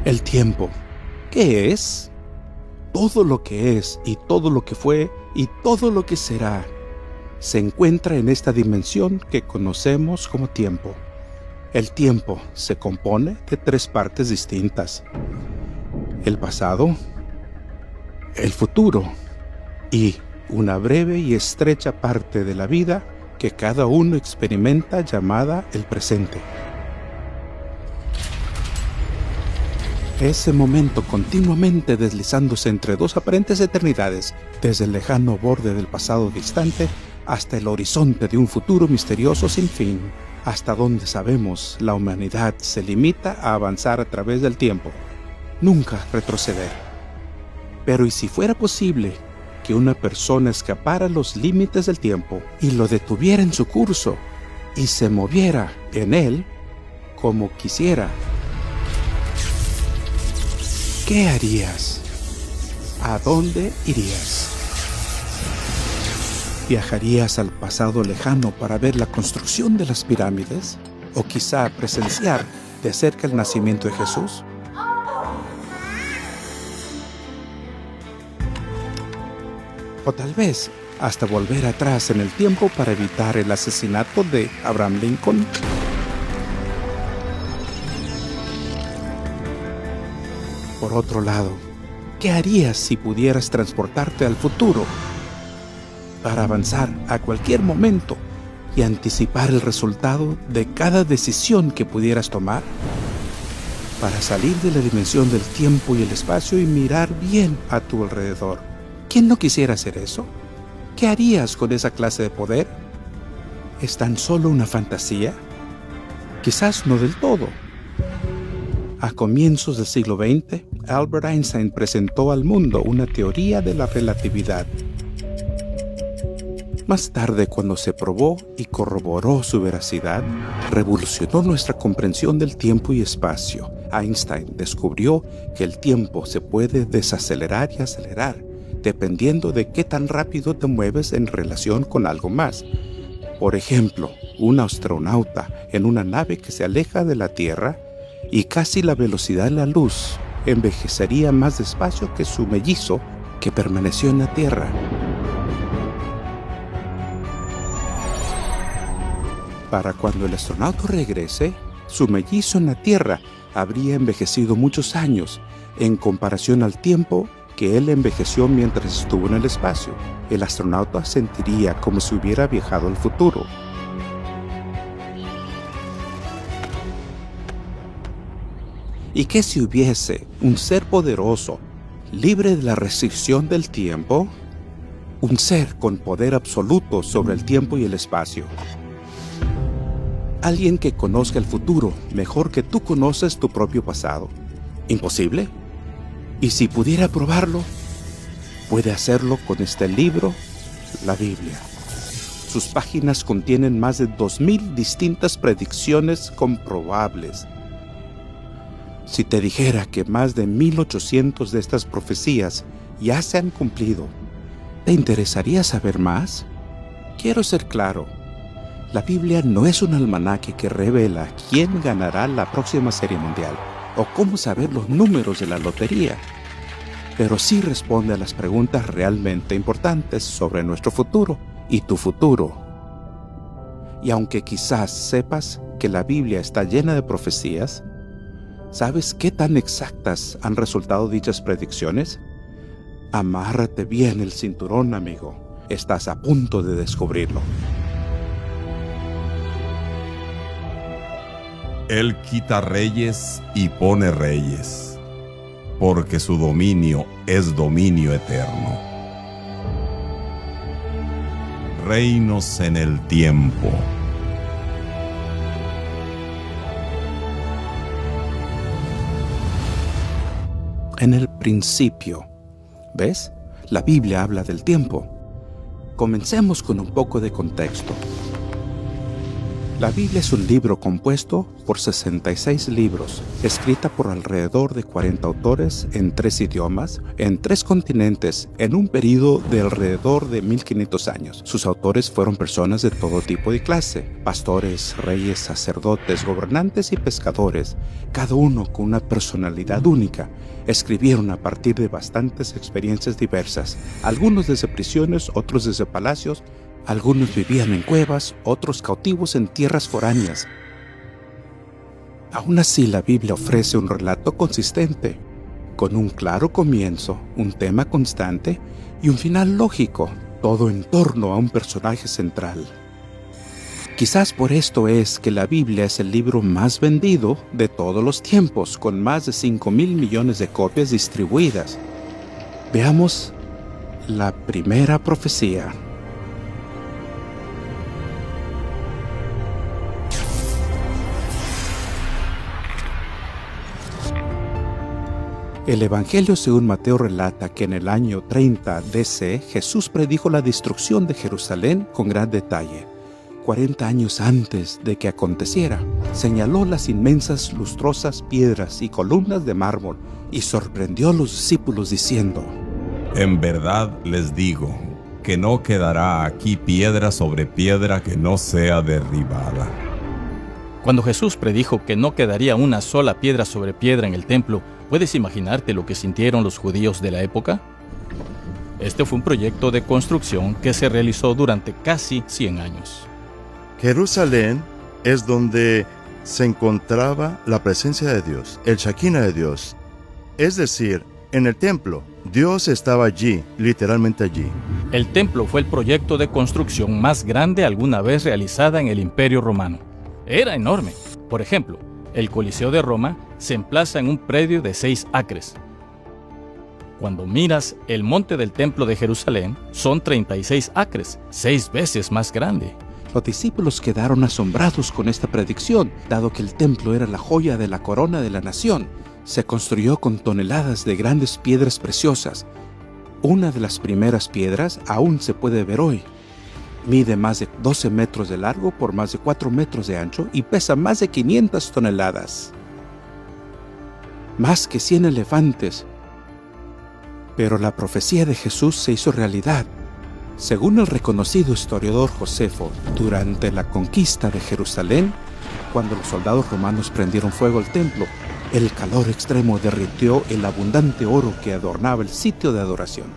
El tiempo, ¿qué es? Todo lo que es y todo lo que fue y todo lo que será se encuentra en esta dimensión que conocemos como tiempo. El tiempo se compone de tres partes distintas: el pasado, el futuro y una breve y estrecha parte de la vida que cada uno experimenta llamada el presente. Ese momento continuamente deslizándose entre dos aparentes eternidades, desde el lejano borde del pasado distante hasta el horizonte de un futuro misterioso sin fin, hasta donde sabemos la humanidad se limita a avanzar a través del tiempo, nunca retroceder. Pero ¿y si fuera posible que una persona escapara los límites del tiempo y lo detuviera en su curso y se moviera en él como quisiera? ¿Qué harías? ¿A dónde irías? ¿Viajarías al pasado lejano para ver la construcción de las pirámides? ¿O quizá presenciar de cerca el nacimiento de Jesús? O tal vez hasta volver atrás en el tiempo para evitar el asesinato de Abraham Lincoln. Por otro lado, ¿qué harías si pudieras transportarte al futuro para avanzar a cualquier momento y anticipar el resultado de cada decisión que pudieras tomar? Para salir de la dimensión del tiempo y el espacio y mirar bien a tu alrededor. ¿Quién no quisiera hacer eso? ¿Qué harías con esa clase de poder? ¿Es tan solo una fantasía? Quizás no del todo. A comienzos del siglo XX, Albert Einstein presentó al mundo una teoría de la relatividad. Más tarde, cuando se probó y corroboró su veracidad, revolucionó nuestra comprensión del tiempo y espacio. Einstein descubrió que el tiempo se puede desacelerar y acelerar, dependiendo de qué tan rápido te mueves en relación con algo más. Por ejemplo, un astronauta en una nave que se aleja de la Tierra y casi la velocidad de la luz envejecería más despacio que su mellizo que permaneció en la Tierra. Para cuando el astronauta regrese, su mellizo en la Tierra habría envejecido muchos años en comparación al tiempo que él envejeció mientras estuvo en el espacio. El astronauta sentiría como si hubiera viajado al futuro. ¿Y qué si hubiese un ser poderoso, libre de la restricción del tiempo? Un ser con poder absoluto sobre el tiempo y el espacio. Alguien que conozca el futuro mejor que tú conoces tu propio pasado. ¿Imposible? Y si pudiera probarlo, puede hacerlo con este libro, la Biblia. Sus páginas contienen más de 2000 distintas predicciones comprobables. Si te dijera que más de 1800 de estas profecías ya se han cumplido, ¿te interesaría saber más? Quiero ser claro, la Biblia no es un almanaque que revela quién ganará la próxima Serie Mundial o cómo saber los números de la lotería, pero sí responde a las preguntas realmente importantes sobre nuestro futuro y tu futuro. Y aunque quizás sepas que la Biblia está llena de profecías, ¿sabes qué tan exactas han resultado dichas predicciones? Amárrate bien el cinturón, amigo. Estás a punto de descubrirlo. Él quita reyes y pone reyes, porque su dominio es dominio eterno. Reinos en el tiempo. En el principio, ¿ves? La Biblia habla del tiempo. Comencemos con un poco de contexto. La Biblia es un libro compuesto por 66 libros, escrita por alrededor de 40 autores en 3 idiomas, en 3 continentes, en un período de alrededor de 1500 años. Sus autores fueron personas de todo tipo y clase, pastores, reyes, sacerdotes, gobernantes y pescadores, cada uno con una personalidad única. Escribieron a partir de bastantes experiencias diversas, algunos desde prisiones, otros desde palacios. Algunos vivían en cuevas, otros cautivos en tierras foráneas. Aún así, la Biblia ofrece un relato consistente, con un claro comienzo, un tema constante y un final lógico, todo en torno a un personaje central. Quizás por esto es que la Biblia es el libro más vendido de todos los tiempos, con más de 5.000 millones de copias distribuidas. Veamos la primera profecía. El Evangelio según Mateo relata que en el año 30 DC Jesús predijo la destrucción de Jerusalén con gran detalle. 40 años antes de que aconteciera, señaló las inmensas lustrosas piedras y columnas de mármol y sorprendió a los discípulos diciendo: En verdad les digo que no quedará aquí piedra sobre piedra que no sea derribada. Cuando Jesús predijo que no quedaría una sola piedra sobre piedra en el templo, ¿puedes imaginarte lo que sintieron los judíos de la época? Este fue un proyecto de construcción que se realizó durante casi 100 años. Jerusalén es donde se encontraba la presencia de Dios, el Shekinah de Dios. Es decir, en el templo, Dios estaba allí, literalmente allí. El templo fue el proyecto de construcción más grande alguna vez realizada en el Imperio Romano. Era enorme. Por ejemplo, el Coliseo de Roma se emplaza en un predio de 6 acres. Cuando miras el monte del Templo de Jerusalén, son 36 acres, 6 veces más grande. Los discípulos quedaron asombrados con esta predicción, dado que el templo era la joya de la corona de la nación. Se construyó con toneladas de grandes piedras preciosas. Una de las primeras piedras aún se puede ver hoy. Mide más de 12 metros de largo por más de 4 metros de ancho y pesa más de 500 toneladas. Más que 100 elefantes. Pero la profecía de Jesús se hizo realidad. Según el reconocido historiador Josefo, durante la conquista de Jerusalén, cuando los soldados romanos prendieron fuego al templo, el calor extremo derritió el abundante oro que adornaba el sitio de adoración.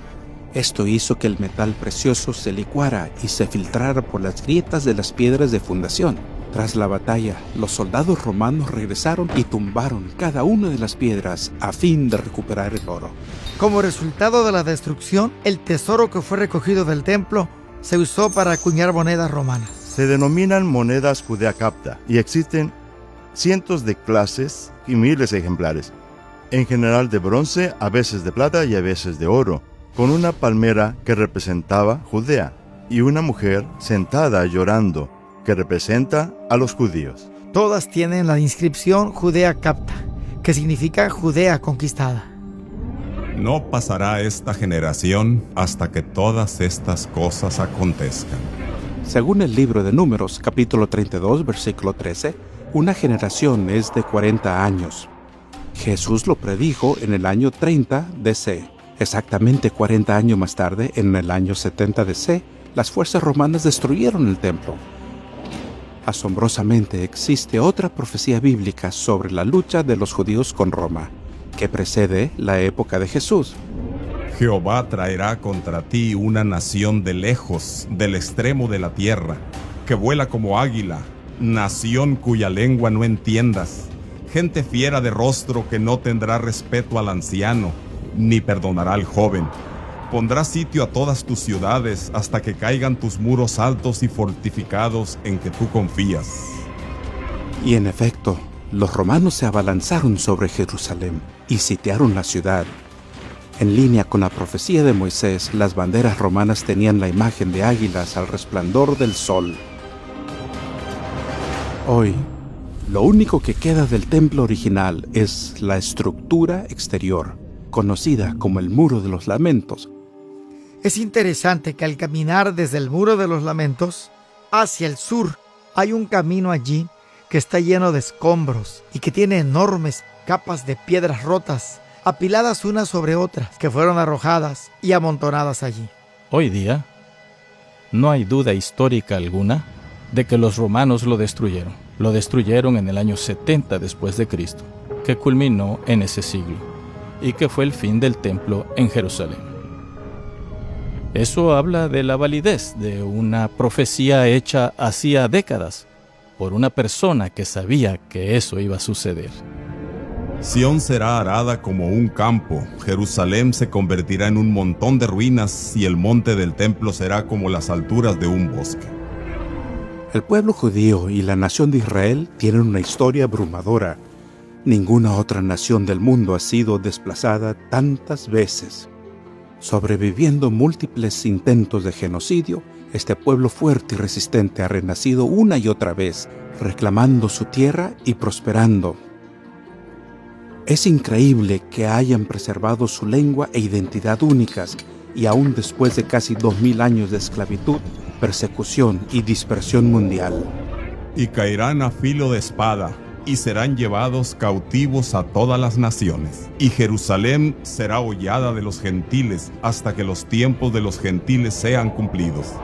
Esto hizo que el metal precioso se licuara y se filtrara por las grietas de las piedras de fundación. Tras la batalla, los soldados romanos regresaron y tumbaron cada una de las piedras a fin de recuperar el oro. Como resultado de la destrucción, el tesoro que fue recogido del templo se usó para acuñar monedas romanas. Se denominan monedas Judea Capta y existen cientos de clases y miles de ejemplares, en general de bronce, a veces de plata y a veces de oro, con una palmera que representaba Judea y una mujer sentada llorando que representa a los judíos. Todas tienen la inscripción Judea Capta, que significa Judea conquistada. No pasará esta generación hasta que todas estas cosas acontezcan. Según el libro de Números, capítulo 32, versículo 13, una generación es de 40 años. Jesús lo predijo en el año 30 DC. Exactamente 40 años más tarde, en el año 70 DC, las fuerzas romanas destruyeron el templo. Asombrosamente, existe otra profecía bíblica sobre la lucha de los judíos con Roma, que precede la época de Jesús. Jehová traerá contra ti una nación de lejos, del extremo de la tierra, que vuela como águila, nación cuya lengua no entiendas, gente fiera de rostro que no tendrá respeto al anciano, ni perdonará al joven. Pondrá sitio a todas tus ciudades hasta que caigan tus muros altos y fortificados en que tú confías. Y en efecto, los romanos se abalanzaron sobre Jerusalén y sitiaron la ciudad. En línea con la profecía de Moisés, las banderas romanas tenían la imagen de águilas al resplandor del sol. Hoy, lo único que queda del templo original es la estructura exterior, conocida como el Muro de los Lamentos. Es interesante que al caminar desde el Muro de los Lamentos hacia el sur, Hay un camino allí que está lleno de escombros y que tiene enormes capas de piedras rotas, apiladas unas sobre otras, que fueron arrojadas y amontonadas allí. Hoy día, no hay duda histórica alguna de que los romanos lo destruyeron. Lo destruyeron en el año 70 después de Cristo, que culminó en ese siglo, y que fue el fin del templo en Jerusalén. Eso habla de la validez de una profecía hecha hacía décadas por una persona que sabía que eso iba a suceder. Sión será arada como un campo, Jerusalén se convertirá en un montón de ruinas y el monte del templo será como las alturas de un bosque. El pueblo judío y la nación de Israel tienen una historia abrumadora. Ninguna otra nación del mundo ha sido desplazada tantas veces. Sobreviviendo múltiples intentos de genocidio, este pueblo fuerte y resistente ha renacido una y otra vez, reclamando su tierra y prosperando. Es increíble que hayan preservado su lengua e identidad únicas y aún después de casi 2000 años de esclavitud, persecución y dispersión mundial. Y caerán a filo de espada, y serán llevados cautivos a todas las naciones. Y Jerusalén será hollada de los gentiles hasta que los tiempos de los gentiles sean cumplidos.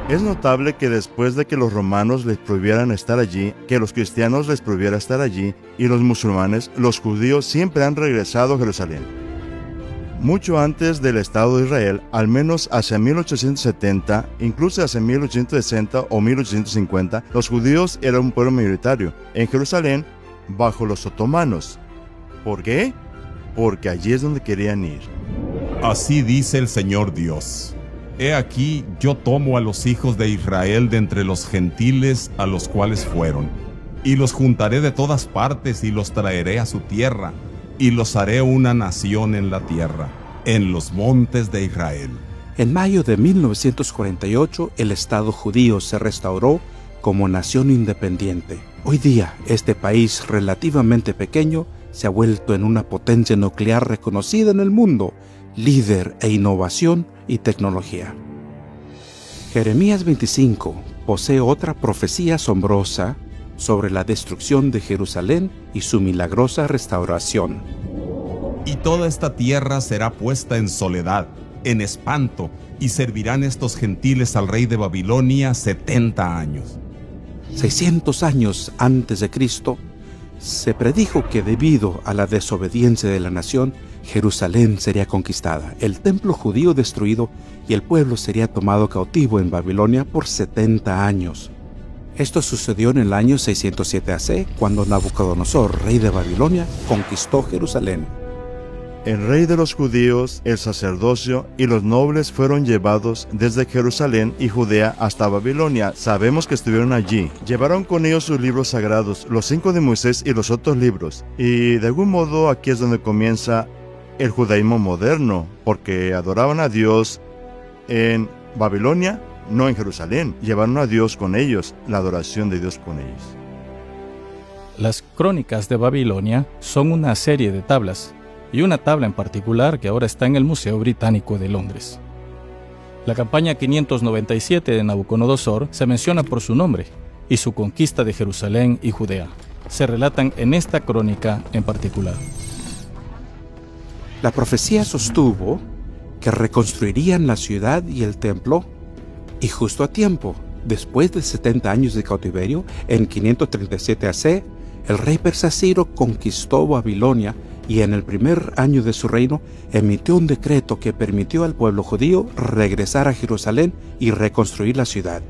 Es notable que después de que los romanos les prohibieran estar allí, que los cristianos les prohibieran estar allí, y los musulmanes, los judíos siempre han regresado a Jerusalén. Mucho antes del Estado de Israel, al menos hacia 1870, incluso hacia 1860 o 1850, los judíos eran un pueblo mayoritario en Jerusalén bajo los otomanos. ¿Por qué? Porque allí es donde querían ir. Así dice el Señor Dios. He aquí, yo tomo a los hijos de Israel de entre los gentiles a los cuales fueron, y los juntaré de todas partes y los traeré a su tierra, y los haré una nación en la tierra, en los montes de Israel. En mayo de 1948, el Estado judío se restauró como nación independiente. Hoy día, este país relativamente pequeño se ha vuelto en una potencia nuclear reconocida en el mundo, líder en innovación y tecnología. Jeremías 25 posee otra profecía asombrosa sobre la destrucción de Jerusalén y su milagrosa restauración. Y toda esta tierra será puesta en soledad, en espanto, y servirán estos gentiles al rey de Babilonia 70 años. 600 años antes de Cristo, se predijo que debido a la desobediencia de la nación, Jerusalén sería conquistada, el templo judío destruido y el pueblo sería tomado cautivo en Babilonia por 70 años. Esto sucedió en el año 607 AC, cuando Nabucodonosor, rey de Babilonia, conquistó Jerusalén. El rey de los judíos, el sacerdocio y los nobles fueron llevados desde Jerusalén y Judea hasta Babilonia. Sabemos que estuvieron allí. Llevaron con ellos sus libros sagrados, los 5 de Moisés y los otros libros. Y de algún modo aquí es donde comienza el judaísmo moderno, porque adoraban a Dios en Babilonia, no en Jerusalén. Llevaron a Dios con ellos, la adoración de Dios con ellos. Las crónicas de Babilonia son una serie de tablas, y una tabla en particular que ahora está en el Museo Británico de Londres. La campaña 597 de Nabucodonosor se menciona por su nombre, y su conquista de Jerusalén y Judea se relatan en esta crónica en particular. La profecía sostuvo que reconstruirían la ciudad y el templo, y justo a tiempo, después de 70 años de cautiverio, en 537 AC, el rey persa Ciro conquistó Babilonia y en el primer año de su reino emitió un decreto que permitió al pueblo judío regresar a Jerusalén y reconstruir la ciudad.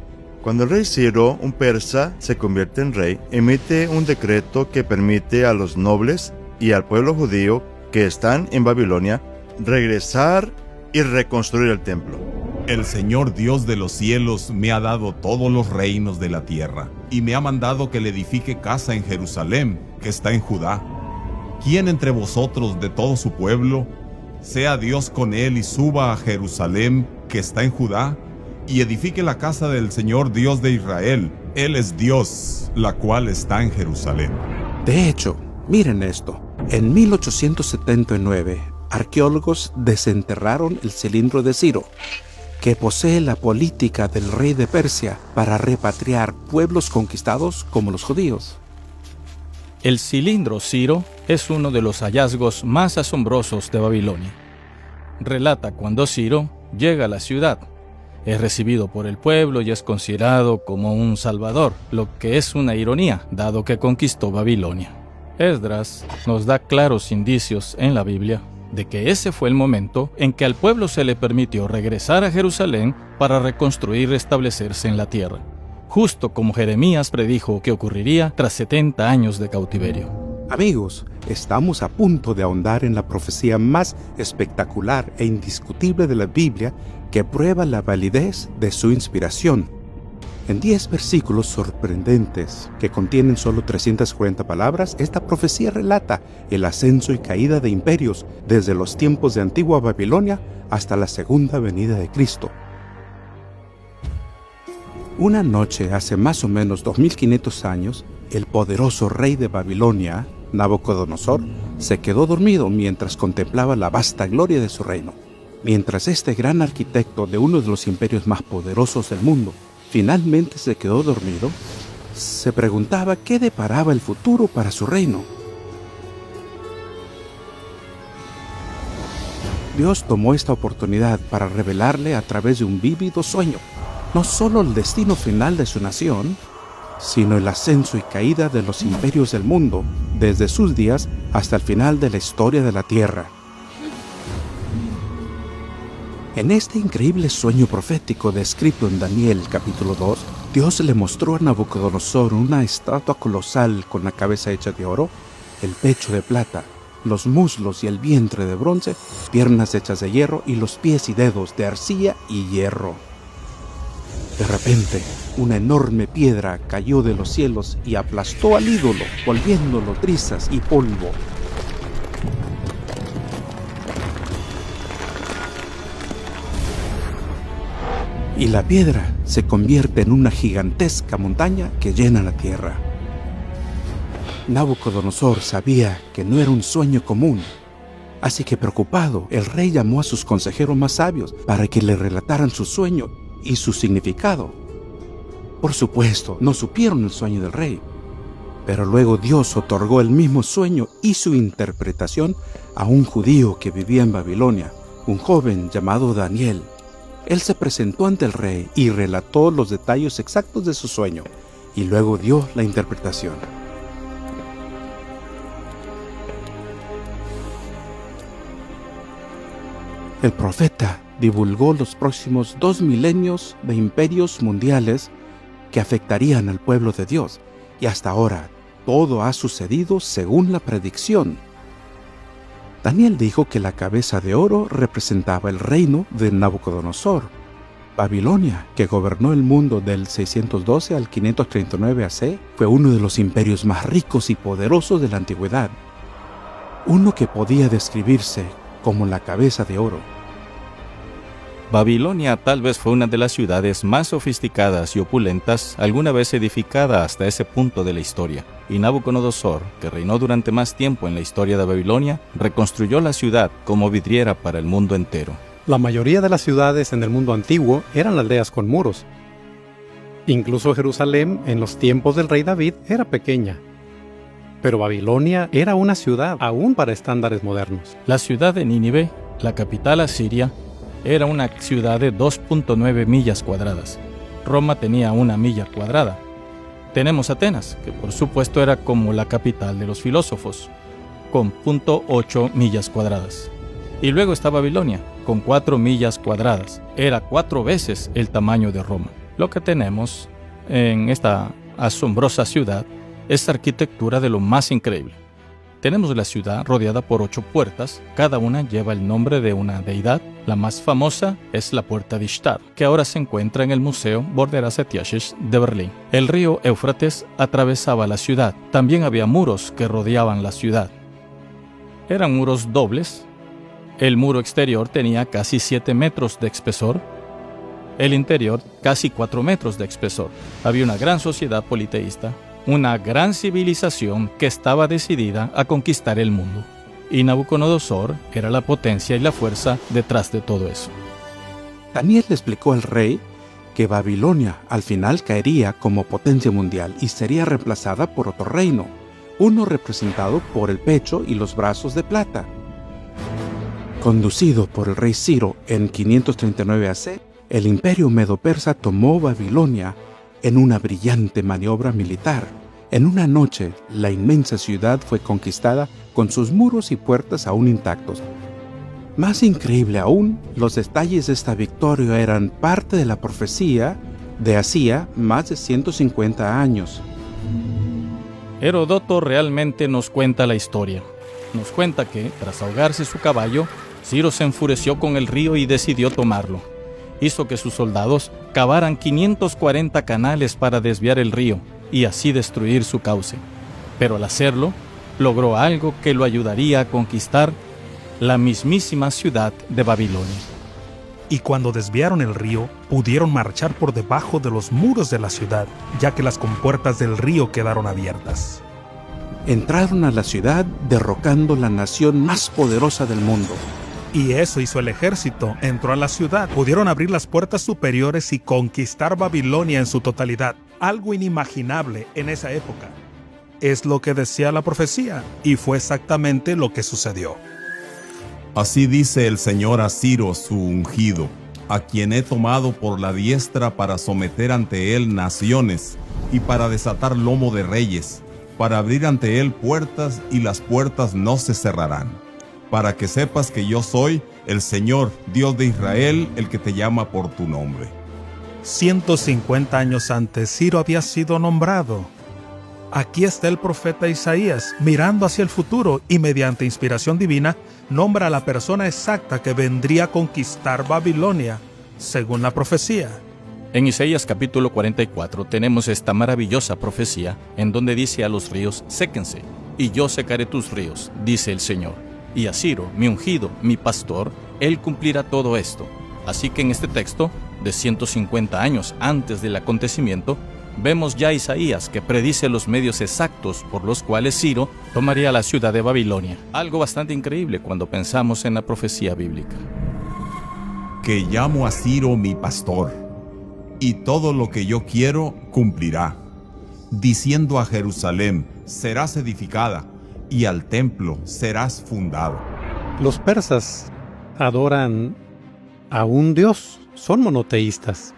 Cuando el rey Ciro, un persa, se convierte en rey, emite un decreto que permite a los nobles y al pueblo judío que están en Babilonia regresar y reconstruir el templo. El Señor Dios de los cielos me ha dado todos los reinos de la tierra, y me ha mandado que le edifique casa en Jerusalén, que está en Judá. ¿Quién entre vosotros de todo su pueblo sea Dios con él y suba a Jerusalén, que está en Judá, y edifique la casa del Señor Dios de Israel? Él es Dios, la cual está en Jerusalén. De hecho, miren esto. En 1879, arqueólogos desenterraron el cilindro de Ciro, que posee la política del rey de Persia para repatriar pueblos conquistados como los judíos. El cilindro Ciro es uno de los hallazgos más asombrosos de Babilonia. Relata cuando Ciro llega a la ciudad. Es recibido por el pueblo y es considerado como un salvador, lo que es una ironía, dado que conquistó Babilonia. Esdras nos da claros indicios en la Biblia de que ese fue el momento en que al pueblo se le permitió regresar a Jerusalén para reconstruir y restablecerse en la tierra, justo como Jeremías predijo que ocurriría tras 70 años de cautiverio. Amigos, estamos a punto de ahondar en la profecía más espectacular e indiscutible de la Biblia que prueba la validez de su inspiración. En 10 versículos sorprendentes que contienen solo 340 palabras, esta profecía relata el ascenso y caída de imperios desde los tiempos de antigua Babilonia hasta la segunda venida de Cristo. Una noche hace más o menos 2500 años, el poderoso rey de Babilonia, Nabucodonosor, se quedó dormido mientras contemplaba la vasta gloria de su reino. Mientras este gran arquitecto de uno de los imperios más poderosos del mundo finalmente se quedó dormido, se preguntaba qué deparaba el futuro para su reino. Dios tomó esta oportunidad para revelarle a través de un vívido sueño no solo el destino final de su nación, sino el ascenso y caída de los imperios del mundo desde sus días hasta el final de la historia de la tierra. En este increíble sueño profético descrito en Daniel capítulo 2, Dios le mostró a Nabucodonosor una estatua colosal con la cabeza hecha de oro, el pecho de plata, los muslos y el vientre de bronce, piernas hechas de hierro y los pies y dedos de arcilla y hierro. De repente, una enorme piedra cayó de los cielos y aplastó al ídolo, volviéndolo trizas y polvo. Y la piedra se convierte en una gigantesca montaña que llena la tierra. Nabucodonosor sabía que no era un sueño común, así que preocupado, el rey llamó a sus consejeros más sabios para que le relataran su sueño y su significado. Por supuesto, no supieron el sueño del rey, pero luego Dios otorgó el mismo sueño y su interpretación a un judío que vivía en Babilonia, un joven llamado Daniel. Él se presentó ante el rey y relató los detalles exactos de su sueño, y luego dio la interpretación. El profeta divulgó los próximos 2 milenios de imperios mundiales que afectarían al pueblo de Dios, y hasta ahora todo ha sucedido según la predicción. Daniel dijo que la cabeza de oro representaba el reino de Nabucodonosor. Babilonia, que gobernó el mundo del 612 al 539 AC, fue uno de los imperios más ricos y poderosos de la antigüedad, uno que podía describirse como la cabeza de oro. Babilonia tal vez fue una de las ciudades más sofisticadas y opulentas alguna vez edificada hasta ese punto de la historia, y Nabucodonosor, que reinó durante más tiempo en la historia de Babilonia, reconstruyó la ciudad como vidriera para el mundo entero. La mayoría de las ciudades en el mundo antiguo eran aldeas con muros. Incluso Jerusalén, en los tiempos del rey David, era pequeña. Pero Babilonia era una ciudad aún para estándares modernos. La ciudad de Nínive, la capital asiria, era una ciudad de 2.9 millas cuadradas. Roma tenía 1 milla cuadrada. Tenemos Atenas, que por supuesto era como la capital de los filósofos, con 0.8 millas cuadradas. Y luego está Babilonia, con 4 millas cuadradas. Era 4 veces el tamaño de Roma. Lo que tenemos en esta asombrosa ciudad es arquitectura de lo más increíble. Tenemos la ciudad rodeada por 8 puertas, cada una lleva el nombre de una deidad. La más famosa es la Puerta de Ishtar, que ahora se encuentra en el Museo Borderazetiaches de Berlín. El río Éufrates atravesaba la ciudad. También había muros que rodeaban la ciudad. Eran muros dobles. El muro exterior tenía casi 7 metros de espesor. El interior casi 4 metros de espesor. Había una gran sociedad politeísta, una gran civilización que estaba decidida a conquistar el mundo. Y Nabucodonosor era la potencia y la fuerza detrás de todo eso. Daniel le explicó al rey que Babilonia al final caería como potencia mundial y sería reemplazada por otro reino, uno representado por el pecho y los brazos de plata. Conducido por el rey Ciro en 539 AC, el imperio medo-persa tomó Babilonia en una brillante maniobra militar. En una noche, la inmensa ciudad fue conquistada con sus muros y puertas aún intactos. Más increíble aún, los detalles de esta victoria eran parte de la profecía de hacía más de 150 años. Heródoto realmente nos cuenta la historia. Nos cuenta que, tras ahogarse su caballo, Ciro se enfureció con el río y decidió tomarlo. Hizo que sus soldados cavaran 540 canales para desviar el río y así destruir su cauce. Pero al hacerlo, logró algo que lo ayudaría a conquistar la mismísima ciudad de Babilonia. Y cuando desviaron el río, pudieron marchar por debajo de los muros de la ciudad, ya que las compuertas del río quedaron abiertas. Entraron a la ciudad derrocando la nación más poderosa del mundo. Y eso hizo el ejército, entró a la ciudad, pudieron abrir las puertas superiores y conquistar Babilonia en su totalidad, algo inimaginable en esa época. Es lo que decía la profecía, y fue exactamente lo que sucedió. Así dice el Señor a Ciro, su ungido, a quien he tomado por la diestra para someter ante él naciones y para desatar lomo de reyes, para abrir ante él puertas y las puertas no se cerrarán, para que sepas que yo soy el Señor, Dios de Israel, el que te llama por tu nombre. 150 años antes, Ciro había sido nombrado. Aquí está el profeta Isaías, mirando hacia el futuro y mediante inspiración divina, nombra a la persona exacta que vendría a conquistar Babilonia, según la profecía. En Isaías capítulo 44 tenemos esta maravillosa profecía en donde dice a los ríos, séquense, y yo secaré tus ríos, dice el Señor. Y a Ciro, mi ungido, mi pastor, él cumplirá todo esto. Así que en este texto, de 150 años antes del acontecimiento, vemos ya a Isaías que predice los medios exactos por los cuales Ciro tomaría la ciudad de Babilonia. Algo bastante increíble cuando pensamos en la profecía bíblica. Que llamo a Ciro mi pastor, y todo lo que yo quiero cumplirá, diciendo a Jerusalén, serás edificada, y al templo serás fundado. Los persas adoran a un dios, son monoteístas.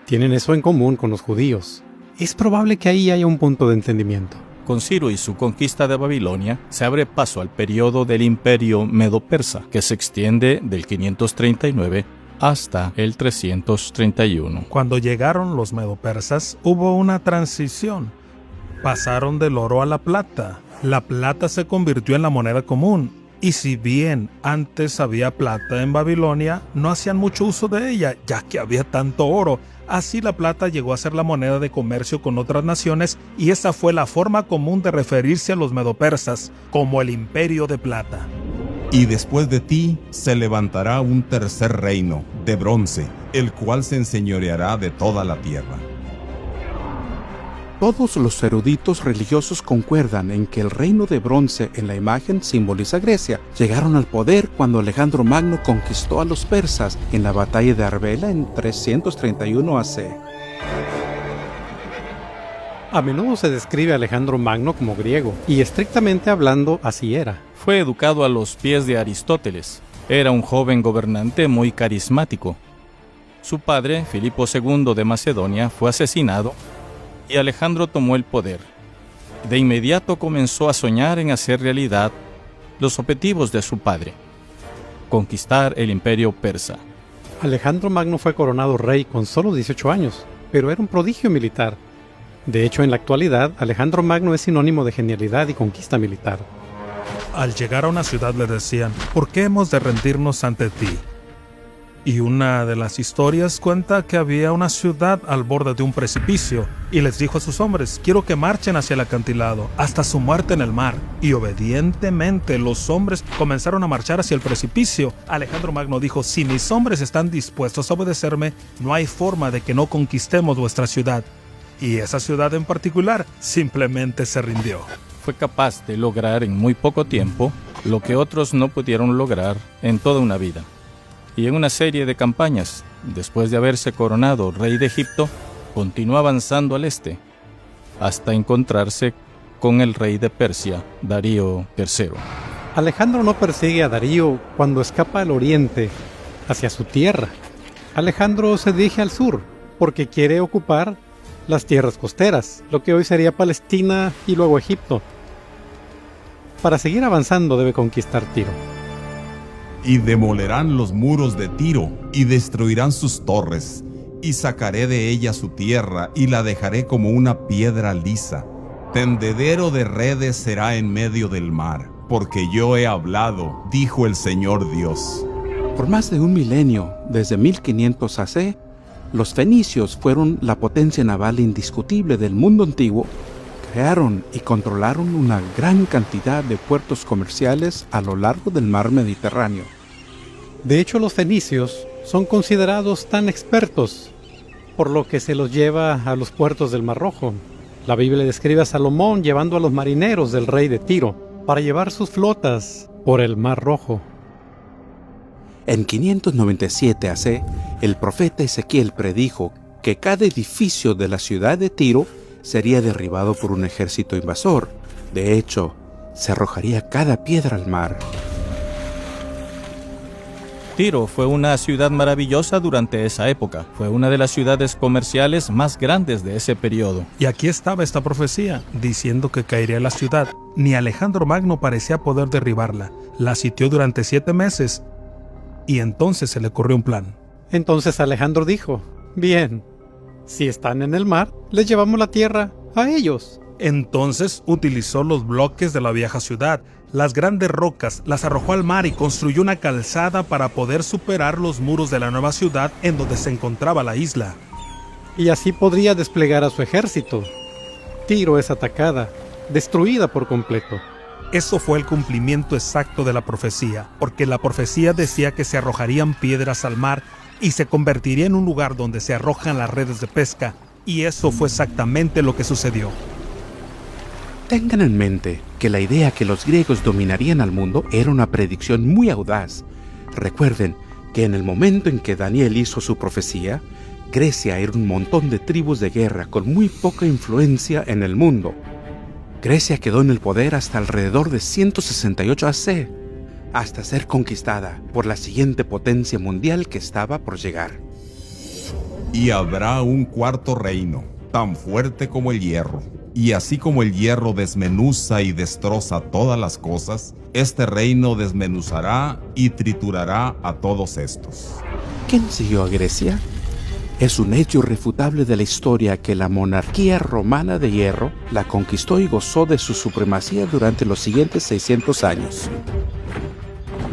Tienen eso en común con los judíos. Es probable que ahí haya un punto de entendimiento. Con Ciro y su conquista de Babilonia, se abre paso al periodo del imperio medo-persa, que se extiende del 539 hasta el 331. Cuando llegaron los medo-persas, hubo una transición. Pasaron del oro a la plata. La plata se convirtió en la moneda común. Y si bien antes había plata en Babilonia, no hacían mucho uso de ella, ya que había tanto oro. Así la plata llegó a ser la moneda de comercio con otras naciones y esa fue la forma común de referirse a los medo-persas, como el imperio de plata. Y después de ti se levantará un tercer reino, de bronce, el cual se enseñoreará de toda la tierra. Todos los eruditos religiosos concuerdan en que el reino de bronce en la imagen simboliza Grecia. Llegaron al poder cuando Alejandro Magno conquistó a los persas en la batalla de Arbela en 331 AC. A menudo se describe a Alejandro Magno como griego, y estrictamente hablando así era. Fue educado a los pies de Aristóteles. Era un joven gobernante muy carismático. Su padre, Filipo II de Macedonia, fue asesinado y Alejandro tomó el poder. De inmediato comenzó a soñar en hacer realidad los objetivos de su padre: conquistar el imperio persa. Alejandro Magno fue coronado rey con solo 18 años, pero era un prodigio militar. De hecho, en la actualidad, Alejandro Magno es sinónimo de genialidad y conquista militar. Al llegar a una ciudad le decían, ¿por qué hemos de rendirnos ante ti? Y una de las historias cuenta que había una ciudad al borde de un precipicio y les dijo a sus hombres, quiero que marchen hacia el acantilado hasta su muerte en el mar. Y obedientemente los hombres comenzaron a marchar hacia el precipicio. Alejandro Magno dijo, si mis hombres están dispuestos a obedecerme, no hay forma de que no conquistemos vuestra ciudad. Y esa ciudad en particular simplemente se rindió. Fue capaz de lograr en muy poco tiempo lo que otros no pudieron lograr en toda una vida. y en una serie de campañas, después de haberse coronado rey de Egipto, continuó avanzando al este, hasta encontrarse con el rey de Persia, Darío III. Alejandro no persigue a Darío cuando escapa al oriente, hacia su tierra. Alejandro se dirige al sur, porque quiere ocupar las tierras costeras, lo que hoy sería Palestina y luego Egipto. Para seguir avanzando debe conquistar Tiro. Y demolerán los muros de Tiro, y destruirán sus torres, y sacaré de ella su tierra, y la dejaré como una piedra lisa. Tendedero de redes será en medio del mar, porque yo he hablado, dijo el Señor Dios. Por más de un milenio, desde 1500 AC, los fenicios fueron la potencia naval indiscutible del mundo antiguo. Crearon y controlaron una gran cantidad de puertos comerciales a lo largo del mar Mediterráneo. De hecho, los fenicios son considerados tan expertos, por lo que se los lleva a los puertos del Mar Rojo. La Biblia describe a Salomón llevando a los marineros del rey de Tiro para llevar sus flotas por el Mar Rojo. En 597 AC, el profeta Ezequiel predijo que cada edificio de la ciudad de Tiro sería derribado por un ejército invasor. De hecho, se arrojaría cada piedra al mar. Tiro fue una ciudad maravillosa durante esa época. Fue una de las ciudades comerciales más grandes de ese periodo. Y aquí estaba esta profecía, diciendo que caería la ciudad. Ni Alejandro Magno parecía poder derribarla. La sitió durante 7 meses. Y entonces se le ocurrió un plan. Entonces Alejandro dijo, bien, si están en el mar, les llevamos la tierra a ellos. Entonces utilizó los bloques de la vieja ciudad, las grandes rocas, las arrojó al mar y construyó una calzada para poder superar los muros de la nueva ciudad en donde se encontraba la isla. Y así podría desplegar a su ejército. Tiro es atacada, destruida por completo. Eso fue el cumplimiento exacto de la profecía, porque la profecía decía que se arrojarían piedras al mar y se convertiría en un lugar donde se arrojan las redes de pesca, y eso fue exactamente lo que sucedió. Tengan en mente que la idea que los griegos dominarían al mundo era una predicción muy audaz. Recuerden que en el momento en que Daniel hizo su profecía, Grecia era un montón de tribus de guerra con muy poca influencia en el mundo. Grecia quedó en el poder hasta alrededor de 168 AC, hasta ser conquistada por la siguiente potencia mundial que estaba por llegar. Y habrá un cuarto reino, tan fuerte como el hierro. Y así como el hierro desmenuza y destroza todas las cosas, este reino desmenuzará y triturará a todos estos. ¿Quién siguió a Grecia? Es un hecho irrefutable de la historia que la monarquía romana de hierro la conquistó y gozó de su supremacía durante los siguientes 600 años.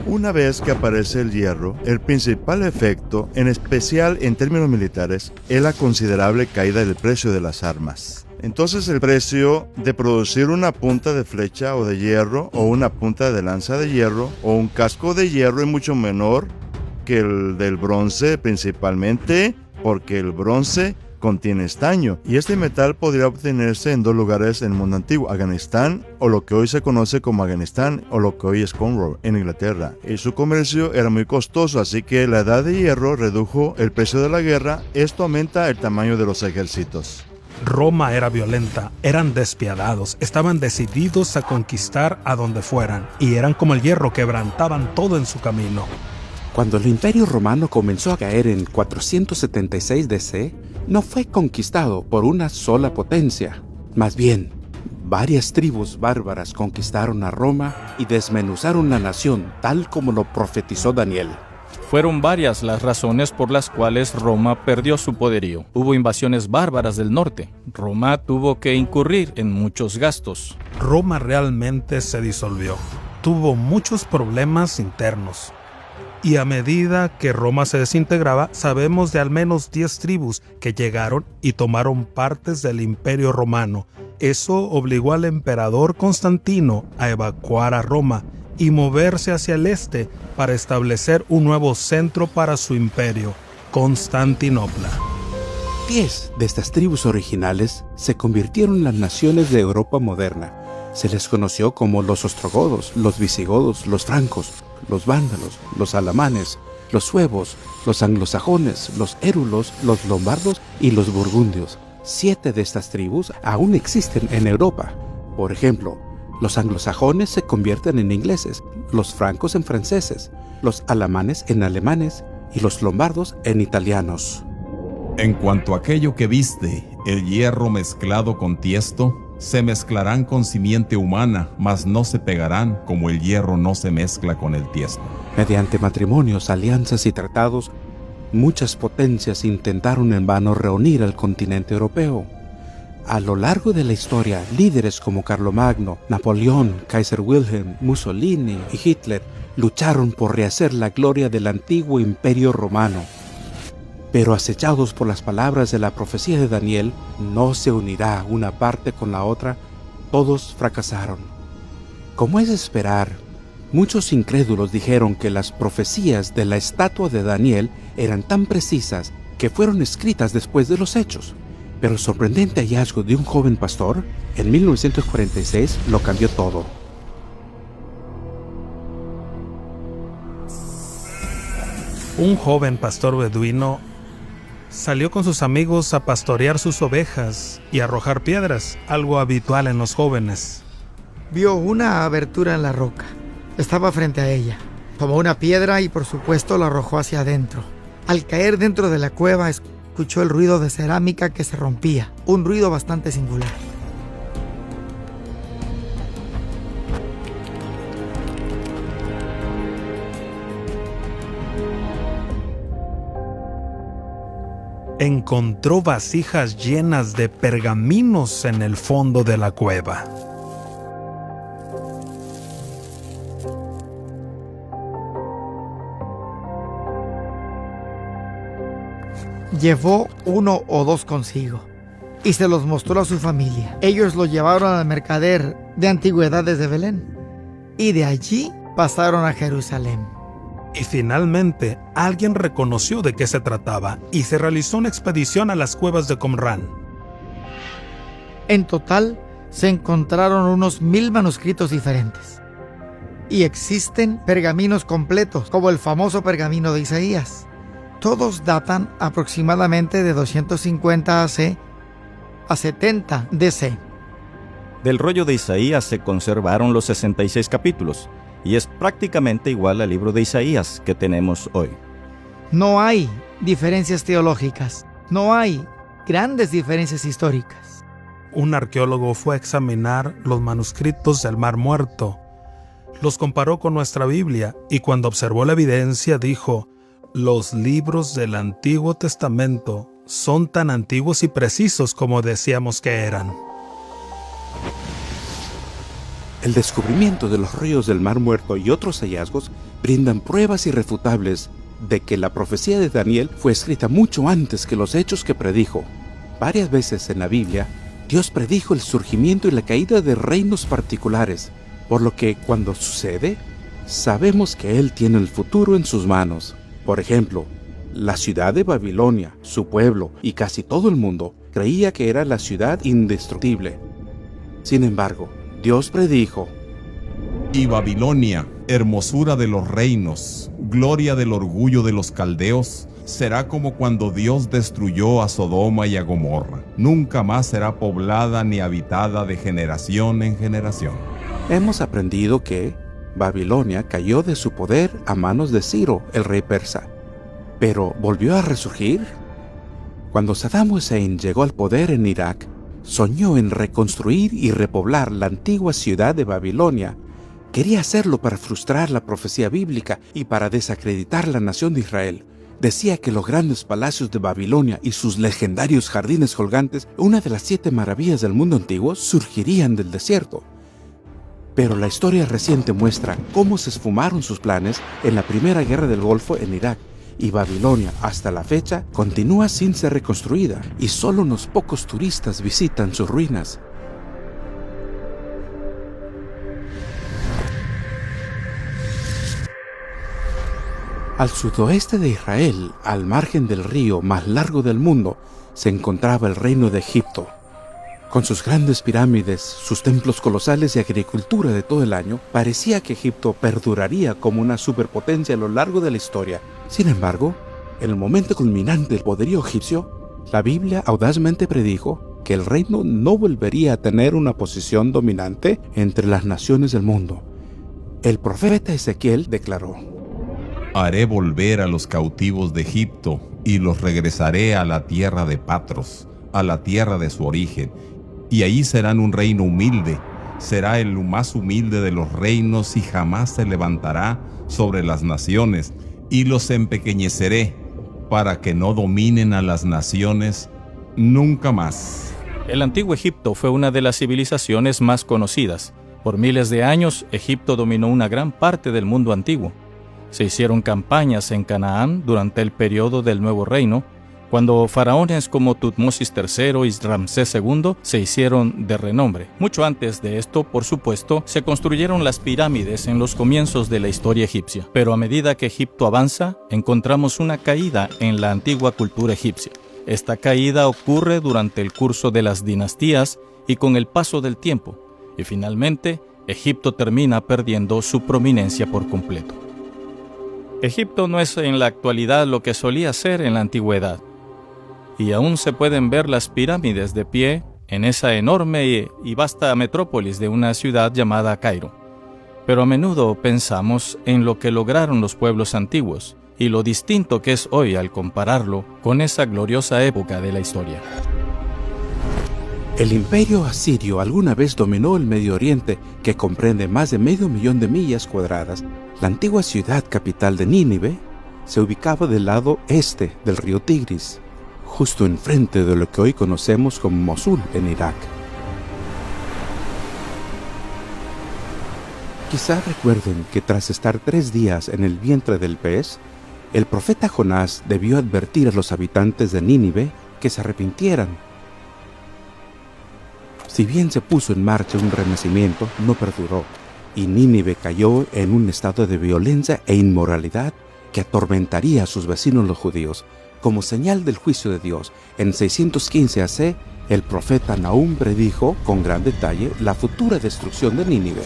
Una vez que aparece el hierro, el principal efecto, en especial en términos militares, es la considerable caída del precio de las armas. Entonces el precio de producir una punta de flecha o de hierro, o una punta de lanza de hierro, o un casco de hierro es mucho menor que el del bronce, principalmente porque el bronce contiene estaño, y este metal podría obtenerse en 2 lugares en el mundo antiguo: Afganistán, o lo que hoy se conoce como Afganistán, o lo que hoy es Cornwall, en Inglaterra. Y su comercio era muy costoso, así que la edad de hierro redujo el precio de la guerra. Esto aumenta el tamaño de los ejércitos. Roma era violenta, eran despiadados, estaban decididos a conquistar a donde fueran, y eran como el hierro, quebrantaban todo en su camino. Cuando el Imperio Romano comenzó a caer en 476 DC, no fue conquistado por una sola potencia. Más bien, varias tribus bárbaras conquistaron a Roma y desmenuzaron la nación, tal como lo profetizó Daniel. Fueron varias las razones por las cuales Roma perdió su poderío. Hubo invasiones bárbaras del norte. Roma tuvo que incurrir en muchos gastos. Roma realmente se disolvió. Tuvo muchos problemas internos. Y a medida que Roma se desintegraba, sabemos de al menos 10 tribus que llegaron y tomaron partes del Imperio Romano. Eso obligó al emperador Constantino a evacuar a Roma y moverse hacia el este para establecer un nuevo centro para su imperio, Constantinopla. 10 de estas tribus originales se convirtieron en las naciones de Europa moderna. Se les conoció como los ostrogodos, los visigodos, los francos, los vándalos, los alamanes los suevos, los anglosajones, los érulos, los lombardos y los burgundios. 7 de estas tribus aún existen en Europa. Por ejemplo, los anglosajones se convierten en ingleses, los francos en franceses, los alamanes en alemanes y los lombardos en italianos. En cuanto a aquello que viste, el hierro mezclado con tiesto, se mezclarán con simiente humana, mas no se pegarán como el hierro no se mezcla con el tiesto. Mediante matrimonios, alianzas y tratados, muchas potencias intentaron en vano reunir al continente europeo. A lo largo de la historia, líderes como Carlomagno, Napoleón, Kaiser Wilhelm, Mussolini y Hitler lucharon por rehacer la gloria del antiguo imperio romano. Pero acechados por las palabras de la profecía de Daniel, no se unirá una parte con la otra, todos fracasaron. Como es de esperar, muchos incrédulos dijeron que las profecías de la estatua de Daniel eran tan precisas que fueron escritas después de los hechos. Pero el sorprendente hallazgo de un joven pastor, en 1946, lo cambió todo. Un joven pastor beduino salió con sus amigos a pastorear sus ovejas y arrojar piedras, algo habitual en los jóvenes. Vio una abertura en la roca. Estaba frente a ella. Tomó una piedra y por supuesto la arrojó hacia adentro. Al caer dentro de la cueva escuchó el ruido de cerámica que se rompía, un ruido bastante singular. Encontró vasijas llenas de pergaminos en el fondo de la cueva. Llevó 1 o 2 consigo y se los mostró a su familia. Ellos lo llevaron al mercader de antigüedades de Belén y de allí pasaron a Jerusalén. Y finalmente, alguien reconoció de qué se trataba y se realizó una expedición a las cuevas de Qumrán. En total, se encontraron unos 1000 manuscritos diferentes. Y existen pergaminos completos, como el famoso pergamino de Isaías. Todos datan aproximadamente de 250 AC a 70 DC. Del rollo de Isaías se conservaron los 66 capítulos, y es prácticamente igual al libro de Isaías que tenemos hoy. No hay diferencias teológicas, no hay grandes diferencias históricas. Un arqueólogo fue a examinar los manuscritos del Mar Muerto. Los comparó con nuestra Biblia y cuando observó la evidencia dijo: los libros del Antiguo Testamento son tan antiguos y precisos como decíamos que eran. El descubrimiento de los ríos del Mar Muerto y otros hallazgos brindan pruebas irrefutables de que la profecía de Daniel fue escrita mucho antes que los hechos que predijo. Varias veces en la Biblia, Dios predijo el surgimiento y la caída de reinos particulares, por lo que cuando sucede, sabemos que Él tiene el futuro en sus manos. Por ejemplo, la ciudad de Babilonia, su pueblo y casi todo el mundo creía que era la ciudad indestructible. Sin embargo, Dios predijo: Y Babilonia, hermosura de los reinos, gloria del orgullo de los caldeos, será como cuando Dios destruyó a Sodoma y a Gomorra. Nunca más será poblada ni habitada de generación en generación. Hemos aprendido que Babilonia cayó de su poder a manos de Ciro, el rey persa. Pero ¿volvió a resurgir? Cuando Saddam Hussein llegó al poder en Irak, soñó en reconstruir y repoblar la antigua ciudad de Babilonia. Quería hacerlo para frustrar la profecía bíblica y para desacreditar la nación de Israel. Decía que los grandes palacios de Babilonia y sus legendarios jardines colgantes, una de las 7 maravillas del mundo antiguo, surgirían del desierto. Pero la historia reciente muestra cómo se esfumaron sus planes en la Primera Guerra del Golfo en Irak, y Babilonia hasta la fecha continúa sin ser reconstruida y solo unos pocos turistas visitan sus ruinas. Al sudoeste de Israel, al margen del río más largo del mundo, se encontraba el reino de Egipto. Con sus grandes pirámides, sus templos colosales y agricultura de todo el año, parecía que Egipto perduraría como una superpotencia a lo largo de la historia. Sin embargo, en el momento culminante del poderío egipcio, la Biblia audazmente predijo que el reino no volvería a tener una posición dominante entre las naciones del mundo. El profeta Ezequiel declaró: Haré volver a los cautivos de Egipto y los regresaré a la tierra de Patros, a la tierra de su origen, y allí serán un reino humilde. Será el más humilde de los reinos y jamás se levantará sobre las naciones, y los empequeñeceré para que no dominen a las naciones nunca más. El antiguo Egipto fue una de las civilizaciones más conocidas. Por miles de años, Egipto dominó una gran parte del mundo antiguo. Se hicieron campañas en Canaán durante el periodo del Nuevo Reino, cuando faraones como Tutmosis III y Ramsés II se hicieron de renombre. Mucho antes de esto, por supuesto, se construyeron las pirámides en los comienzos de la historia egipcia. Pero a medida que Egipto avanza, encontramos una caída en la antigua cultura egipcia. Esta caída ocurre durante el curso de las dinastías y con el paso del tiempo, y finalmente, Egipto termina perdiendo su prominencia por completo. Egipto no es en la actualidad lo que solía ser en la antigüedad, y aún se pueden ver las pirámides de pie en esa enorme y vasta metrópolis de una ciudad llamada Cairo. Pero a menudo pensamos en lo que lograron los pueblos antiguos y lo distinto que es hoy al compararlo con esa gloriosa época de la historia. El imperio asirio alguna vez dominó el Medio Oriente, que comprende más de 500.000 de millas cuadradas. La antigua ciudad capital de Nínive se ubicaba del lado este del río Tigris, justo enfrente de lo que hoy conocemos como Mosul en Irak. Quizá recuerden que tras estar 3 días en el vientre del pez, el profeta Jonás debió advertir a los habitantes de Nínive que se arrepintieran. Si bien se puso en marcha un renacimiento, no perduró, y Nínive cayó en un estado de violencia e inmoralidad que atormentaría a sus vecinos los judíos. Como señal del juicio de Dios, en 615 AC, el profeta Nahum predijo con gran detalle la futura destrucción de Nínive.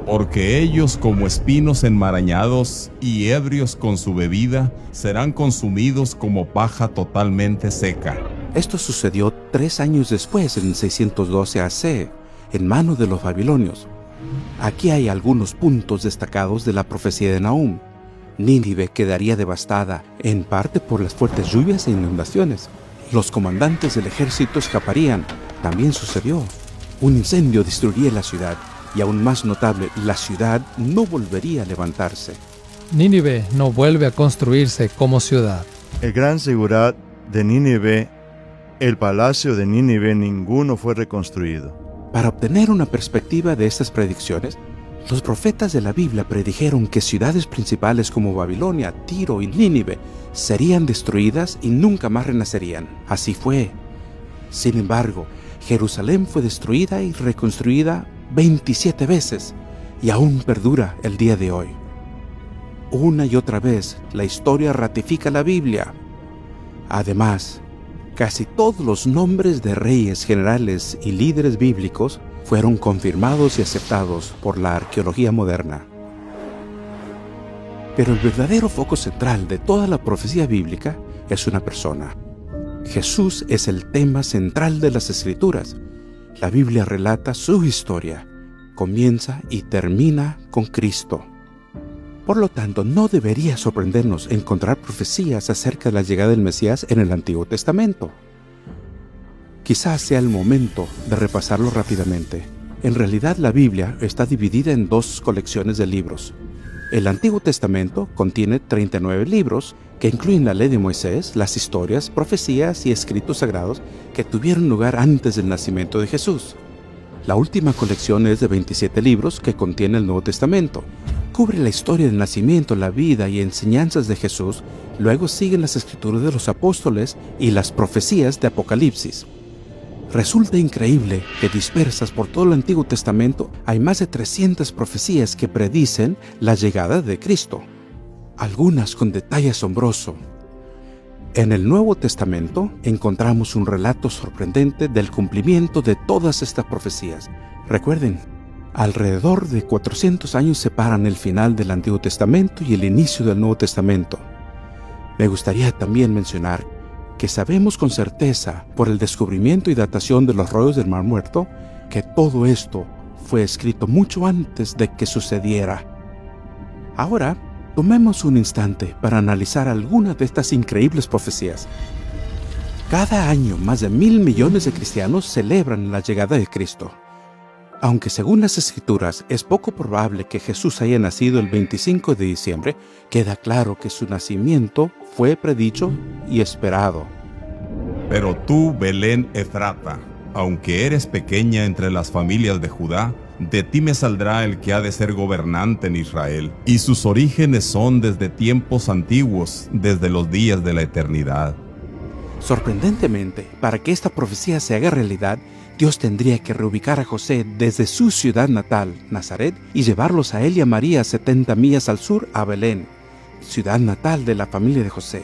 Porque ellos, como espinos enmarañados y ebrios con su bebida, serán consumidos como paja totalmente seca. Esto sucedió 3 años después, en 612 AC, en manos de los babilonios. Aquí hay algunos puntos destacados de la profecía de Nahum. Nínive quedaría devastada, en parte por las fuertes lluvias e inundaciones. Los comandantes del ejército escaparían. También sucedió. Un incendio destruiría la ciudad, y aún más notable, la ciudad no volvería a levantarse. Nínive no vuelve a construirse como ciudad. El gran Sigurat de Nínive, el palacio de Nínive, ninguno fue reconstruido. Para obtener una perspectiva de estas predicciones, los profetas de la Biblia predijeron que ciudades principales como Babilonia, Tiro y Nínive serían destruidas y nunca más renacerían. Así fue. Sin embargo, Jerusalén fue destruida y reconstruida 27 veces y aún perdura el día de hoy. Una y otra vez, la historia ratifica la Biblia. Además, casi todos los nombres de reyes, generales y líderes bíblicos fueron confirmados y aceptados por la arqueología moderna. Pero el verdadero foco central de toda la profecía bíblica es una persona. Jesús es el tema central de las Escrituras. La Biblia relata su historia, comienza y termina con Cristo. Por lo tanto, no debería sorprendernos encontrar profecías acerca de la llegada del Mesías en el Antiguo Testamento. Quizás sea el momento de repasarlo rápidamente. En realidad, la Biblia está dividida en 2 colecciones de libros. El Antiguo Testamento contiene 39 libros que incluyen la ley de Moisés, las historias, profecías y escritos sagrados que tuvieron lugar antes del nacimiento de Jesús. La última colección es de 27 libros que contiene el Nuevo Testamento. Cubre la historia del nacimiento, la vida y enseñanzas de Jesús. Luego siguen las escrituras de los apóstoles y las profecías de Apocalipsis. Resulta increíble que dispersas por todo el Antiguo Testamento hay más de 300 profecías que predicen la llegada de Cristo, algunas con detalle asombroso. En el Nuevo Testamento encontramos un relato sorprendente del cumplimiento de todas estas profecías. Recuerden, alrededor de 400 años separan el final del Antiguo Testamento y el inicio del Nuevo Testamento. Me gustaría también mencionar que sabemos con certeza, por el descubrimiento y datación de los rollos del Mar Muerto, que todo esto fue escrito mucho antes de que sucediera. Ahora, tomemos un instante para analizar algunas de estas increíbles profecías. Cada año, más de 1.000 millones de cristianos celebran la llegada de Cristo. Aunque según las Escrituras es poco probable que Jesús haya nacido el 25 de diciembre, queda claro que su nacimiento fue predicho y esperado. Pero tú, Belén Efrata, aunque eres pequeña entre las familias de Judá, de ti me saldrá el que ha de ser gobernante en Israel, y sus orígenes son desde tiempos antiguos, desde los días de la eternidad. Sorprendentemente, para que esta profecía se haga realidad, Dios tendría que reubicar a José desde su ciudad natal, Nazaret, y llevarlos a él y a María 70 millas al sur a Belén, ciudad natal de la familia de José.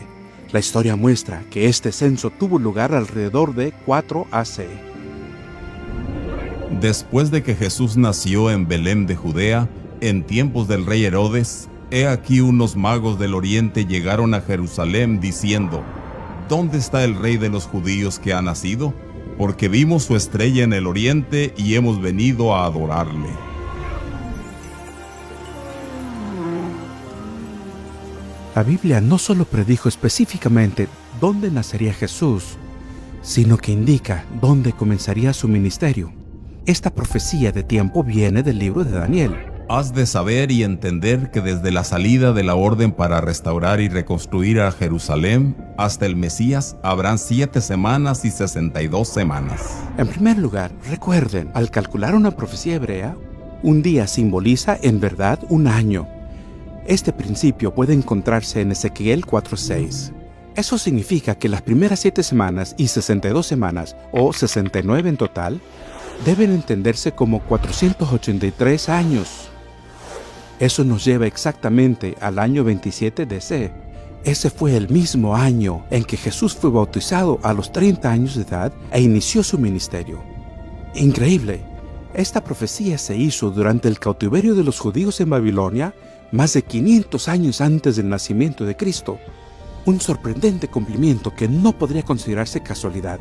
La historia muestra que este censo tuvo lugar alrededor de 4 AC. Después de que Jesús nació en Belén de Judea, en tiempos del rey Herodes, he aquí unos magos del oriente llegaron a Jerusalén diciendo: ¿Dónde está el rey de los judíos que ha nacido? Porque vimos su estrella en el oriente y hemos venido a adorarle. La Biblia no solo predijo específicamente dónde nacería Jesús, sino que indica dónde comenzaría su ministerio. Esta profecía de tiempo viene del libro de Daniel. Has de saber y entender que desde la salida de la orden para restaurar y reconstruir a Jerusalén hasta el Mesías habrán 7 semanas y 62 semanas. En primer lugar, recuerden, al calcular una profecía hebrea, un día simboliza en verdad un año. Este principio puede encontrarse en Ezequiel 4:6. Eso significa que las primeras 7 semanas y 62 semanas, o 69 en total, deben entenderse como 483 años. Eso nos lleva exactamente al año 27 DC. Ese fue el mismo año en que Jesús fue bautizado a los 30 años de edad e inició su ministerio. Increíble. Esta profecía se hizo durante el cautiverio de los judíos en Babilonia, más de 500 años antes del nacimiento de Cristo. Un sorprendente cumplimiento que no podría considerarse casualidad.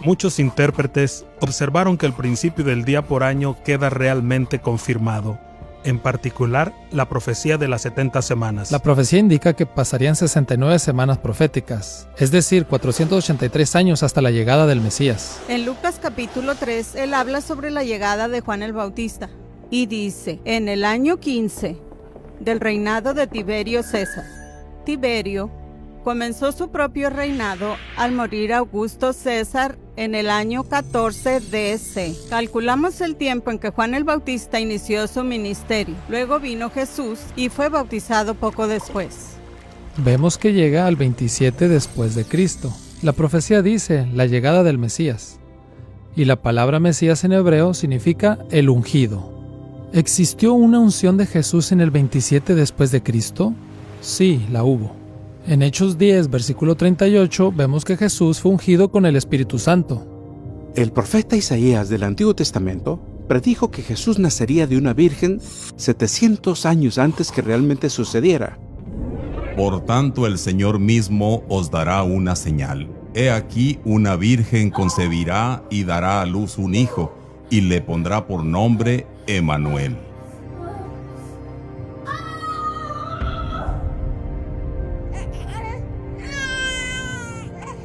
Muchos intérpretes observaron que el principio del día por año queda realmente confirmado. En particular, la profecía de las 70 semanas. La profecía indica que pasarían 69 semanas proféticas, es decir, 483 años hasta la llegada del Mesías. En Lucas capítulo 3, él habla sobre la llegada de Juan el Bautista y dice: en el año 15 del reinado de Tiberio César. Tiberio comenzó su propio reinado al morir Augusto César en el año 14 DC. Calculamos el tiempo en que Juan el Bautista inició su ministerio. Luego vino Jesús y fue bautizado poco después. Vemos que llega al 27 después de Cristo. La profecía dice la llegada del Mesías. Y la palabra Mesías en hebreo significa el ungido. ¿Existió una unción de Jesús en el 27 después de Cristo? Sí, la hubo. En Hechos 10, versículo 38, vemos que Jesús fue ungido con el Espíritu Santo. El profeta Isaías del Antiguo Testamento predijo que Jesús nacería de una virgen 700 años antes que realmente sucediera. Por tanto, el Señor mismo os dará una señal. He aquí, una virgen concebirá y dará a luz un hijo, y le pondrá por nombre Emmanuel.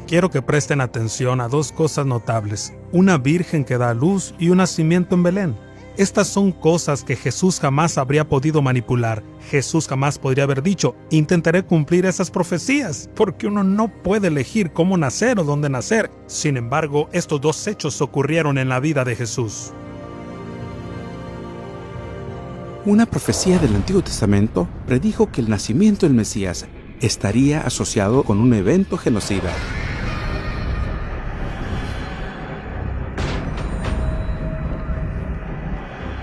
Quiero que presten atención a 2 cosas notables: una virgen que da a luz y un nacimiento en Belén. Estas son cosas que Jesús jamás habría podido manipular. Jesús jamás podría haber dicho: intentaré cumplir esas profecías, porque uno no puede elegir cómo nacer o dónde nacer. Sin embargo, estos 2 hechos ocurrieron en la vida de Jesús. Una profecía del Antiguo Testamento predijo que el nacimiento del Mesías estaría asociado con un evento genocida.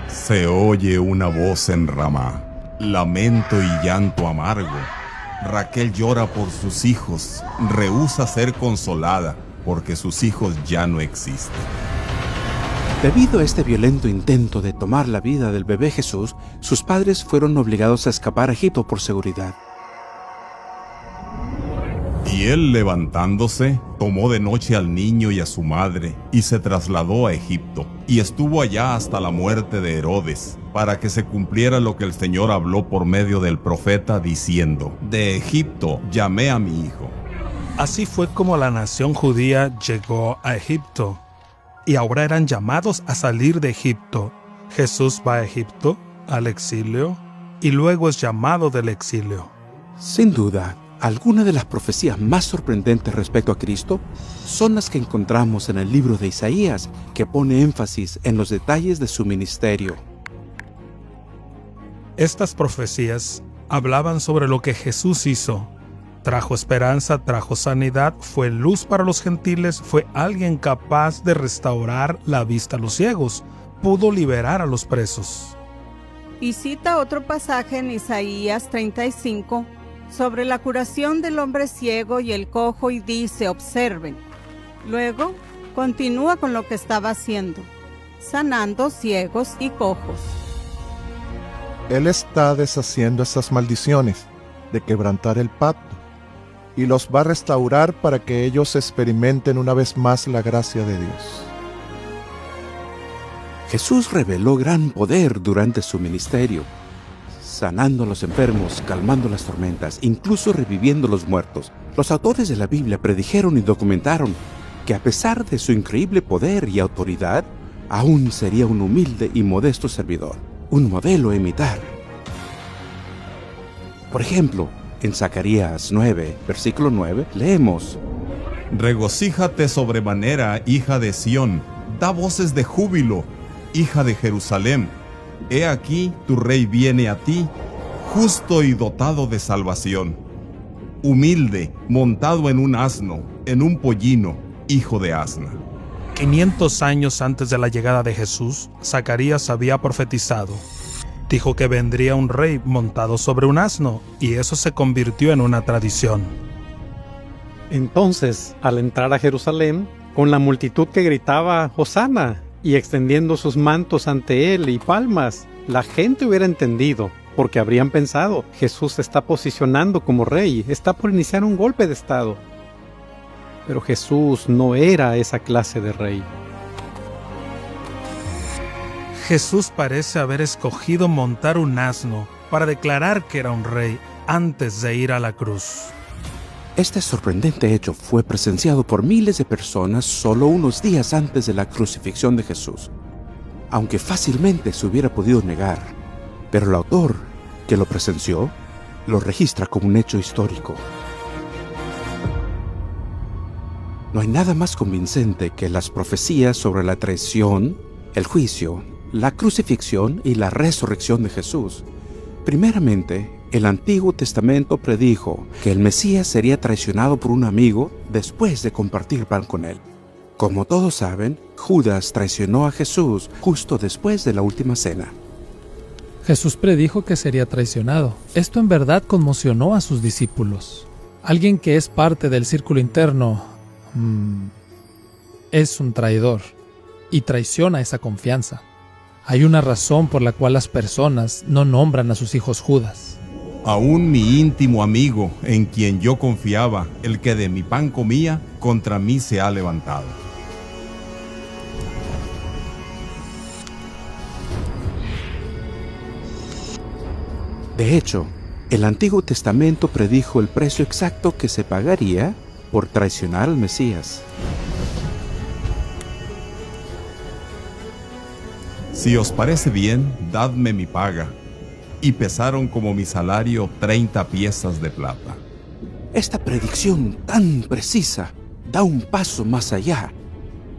Se oye una voz en Ramá, lamento y llanto amargo, Raquel llora por sus hijos, rehúsa ser consolada, porque sus hijos ya no existen. Debido a este violento intento de tomar la vida del bebé Jesús, sus padres fueron obligados a escapar a Egipto por seguridad. Y él, levantándose, tomó de noche al niño y a su madre, y se trasladó a Egipto, y estuvo allá hasta la muerte de Herodes, para que se cumpliera lo que el Señor habló por medio del profeta, diciendo: de Egipto llamé a mi hijo. Así fue como la nación judía llegó a Egipto, y ahora eran llamados a salir de Egipto. Jesús va a Egipto, al exilio, y luego es llamado del exilio. Sin duda, algunas de las profecías más sorprendentes respecto a Cristo son las que encontramos en el libro de Isaías, que pone énfasis en los detalles de su ministerio. Estas profecías hablaban sobre lo que Jesús hizo. Trajo esperanza, trajo sanidad, fue luz para los gentiles, fue alguien capaz de restaurar la vista a los ciegos, pudo liberar a los presos. Y cita otro pasaje en Isaías 35 sobre la curación del hombre ciego y el cojo y dice: observen. Luego continúa con lo que estaba haciendo, sanando ciegos y cojos. Él está deshaciendo esas maldiciones de quebrantar el pacto y los va a restaurar para que ellos experimenten una vez más la gracia de Dios. Jesús reveló gran poder durante su ministerio, sanando a los enfermos, calmando las tormentas, incluso reviviendo los muertos. Los autores de la Biblia predijeron y documentaron que a pesar de su increíble poder y autoridad, aún sería un humilde y modesto servidor, un modelo a imitar. Por ejemplo, en Zacarías 9, versículo 9, leemos: regocíjate sobremanera, hija de Sión, da voces de júbilo, hija de Jerusalén. He aquí tu rey viene a ti, justo y dotado de salvación, humilde, montado en un asno, en un pollino, hijo de asna. 500 años antes de la llegada de Jesús, Zacarías había profetizado. Dijo que vendría un rey montado sobre un asno, y eso se convirtió en una tradición. Entonces, al entrar a Jerusalén, con la multitud que gritaba Hosana y extendiendo sus mantos ante él y palmas, la gente hubiera entendido, porque habrían pensado: Jesús se está posicionando como rey, está por iniciar un golpe de estado. Pero Jesús no era esa clase de rey. Jesús parece haber escogido montar un asno para declarar que era un rey antes de ir a la cruz. Este sorprendente hecho fue presenciado por miles de personas solo unos días antes de la crucifixión de Jesús, aunque fácilmente se hubiera podido negar, pero el autor que lo presenció lo registra como un hecho histórico. No hay nada más convincente que las profecías sobre la traición, el juicio, la crucifixión y la resurrección de Jesús. Primeramente, el Antiguo Testamento predijo que el Mesías sería traicionado por un amigo después de compartir pan con él. Como todos saben, Judas traicionó a Jesús justo después de la última cena. Jesús predijo que sería traicionado. Esto en verdad conmocionó a sus discípulos. Alguien que es parte del círculo interno es un traidor y traiciona esa confianza. Hay una razón por la cual las personas no nombran a sus hijos Judas. Aún mi íntimo amigo, en quien yo confiaba, el que de mi pan comía, contra mí se ha levantado. De hecho, el Antiguo Testamento predijo el precio exacto que se pagaría por traicionar al Mesías. Si os parece bien, dadme mi paga. Y pesaron como mi salario 30 piezas de plata. Esta predicción tan precisa da un paso más allá.